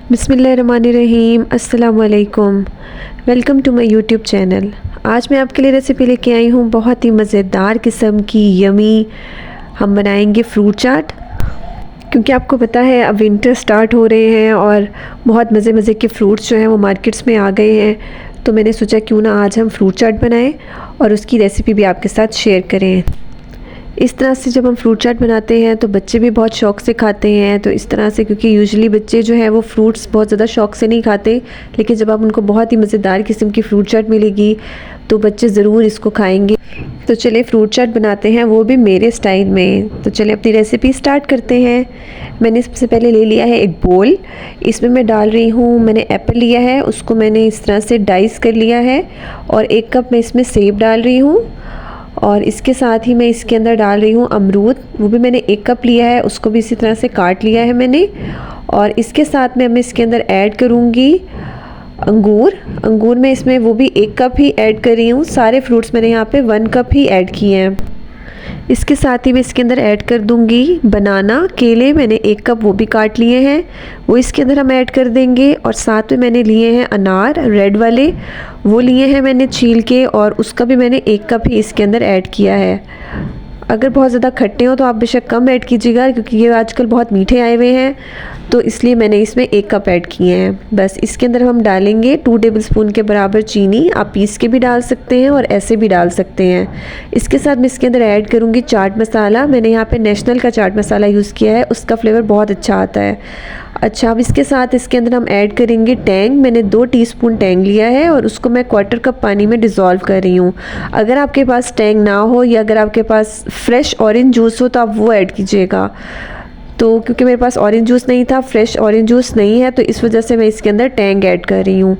बिस्मिल्लाहिर्रहमानिर्रहीम। अस्सलाम वालेकुम। Welcome to my YouTube channel. आज मैं आपके लिए रेसिपी लेके आई हूँ बहुत ही मज़ेदार किस्म की यमी। हम बनाएंगे फ्रूट चाट, क्योंकि आपको पता है अब विंटर स्टार्ट हो रहे हैं और बहुत मज़े मज़े के फ्रूट्स जो हैं वो मार्केट्स में आ गए हैं। तो मैंने सोचा क्यों ना आज हम फ्रूट चाट बनाएं और उसकी रेसिपी भी आपके साथ शेयर करें। इस तरह से जब हम फ्रूट चाट बनाते हैं तो बच्चे भी बहुत शौक़ से खाते हैं। तो इस तरह से, क्योंकि यूजुअली बच्चे जो है वो फ्रूट्स बहुत ज़्यादा शौक़ से नहीं खाते, लेकिन जब आप उनको बहुत ही मज़ेदार किस्म की फ्रूट चाट मिलेगी तो बच्चे ज़रूर इसको खाएंगे। तो चले फ्रूट चाट बनाते हैं, वो भी मेरे स्टाइल में। तो चले अपनी रेसिपी स्टार्ट करते हैं। मैंने सबसे पहले ले लिया है एक बोल। इसमें मैं डाल रही हूँ, मैंने एप्पल लिया है, उसको मैंने इस तरह से डाइस कर लिया है और 1 कप मैं इसमें सेब डाल रही हूँ। और इसके साथ ही मैं इसके अंदर डाल रही हूँ अमरूद, वो भी मैंने 1 कप लिया है, उसको भी इसी तरह से काट लिया है मैंने। और इसके साथ में मैं इसके अंदर ऐड करूँगी अंगूर में इसमें वो भी 1 कप ही ऐड कर रही हूँ। सारे फ्रूट्स मैंने यहाँ पे 1 कप ही ऐड किए हैं। इसके साथ ही मैं इसके अंदर ऐड कर दूँगी बनाना, केले मैंने 1 कप वो भी काट लिए हैं, वो इसके अंदर हम ऐड कर देंगे। और साथ में मैंने लिए हैं अनार रेड वाले, वो लिए हैं मैंने छील के, और उसका भी मैंने 1 कप ही इसके अंदर ऐड किया है। अगर बहुत ज़्यादा खट्टे हो तो आप बेशक कम ऐड कीजिएगा, क्योंकि ये आजकल बहुत मीठे आए हुए हैं, तो इसलिए मैंने इसमें 1 कप ऐड किए हैं। बस इसके अंदर हम डालेंगे 2 टेबलस्पून के बराबर चीनी। आप पीस के भी डाल सकते हैं और ऐसे भी डाल सकते हैं। इसके साथ मैं इसके अंदर ऐड करूँगी चाट मसाला। मैंने यहाँ पे नेशनल का चाट मसाला यूज़ किया है, उसका फ्लेवर बहुत अच्छा आता है। अच्छा, अब इसके साथ इसके अंदर हम ऐड करेंगे टैंग। मैंने 2 टीस्पून टैंग लिया है और उसको मैं 1/4 कप पानी में डिज़ोल्व कर रही हूँ। अगर आपके पास टैंग ना हो या अगर आपके पास फ्रेश ऑरेंज जूस हो तो आप वो ऐड कीजिएगा। तो क्योंकि मेरे पास ऑरेंज जूस नहीं था, फ्रेश ऑरेंज जूस नहीं है, तो इस वजह से मैं इसके अंदर टैंग ऐड कर रही हूँ।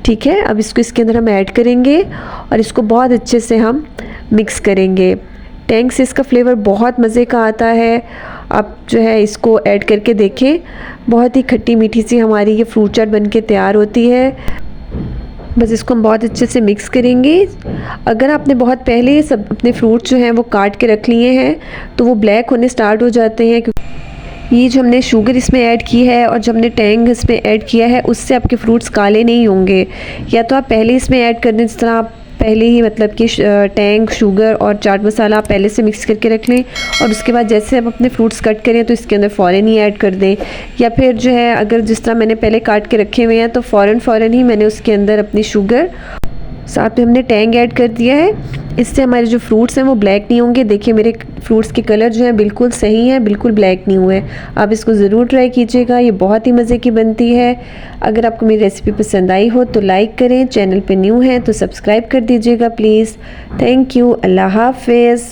ठीक है, अब इसको इसके अंदर हम ऐड करेंगे और इसको बहुत अच्छे से हम मिक्स करेंगे। टैंग से इसका फ्लेवर बहुत मज़े का आता है। आप जो है इसको ऐड करके देखें, बहुत ही खट्टी मीठी सी हमारी ये फ्रूट चाट बनके तैयार होती है। बस इसको हम बहुत अच्छे से मिक्स करेंगे। अगर आपने बहुत पहले सब अपने फ्रूट जो हैं वो काट के रख लिए हैं तो वो ब्लैक होने स्टार्ट हो जाते हैं, क्योंकि ये जो हमने शुगर इसमें ऐड की है और जब हमने टैंग इसमें ऐड किया है उससे आपके फ्रूट्स काले नहीं होंगे। या तो आप पहले इसमें ऐड कर दें, जिस तरह आप पहले ही मतलब कि टैंग, शुगर और चाट मसाला आप पहले से मिक्स करके रख लें और उसके बाद जैसे आप अपने फ्रूट्स कट करें तो इसके अंदर फ़ौरन ही ऐड कर दें। या फिर जो है अगर जिस तरह मैंने पहले काट के रखे हुए हैं तो फ़ौरन ही मैंने उसके अंदर अपनी शुगर, साथ में हमने टैंग ऐड कर दिया है। इससे हमारे जो फ्रूट्स हैं वो ब्लैक नहीं होंगे। देखिए मेरे फ्रूट्स के कलर जो हैं बिल्कुल सही हैं, बिल्कुल ब्लैक नहीं हुए। आप इसको ज़रूर ट्राई कीजिएगा, ये बहुत ही मज़े की बनती है। अगर आपको मेरी रेसिपी पसंद आई हो तो लाइक करें, चैनल पे न्यू हैं तो सब्सक्राइब कर दीजिएगा प्लीज़। Thank you. अल्लाह हाफ़िज़।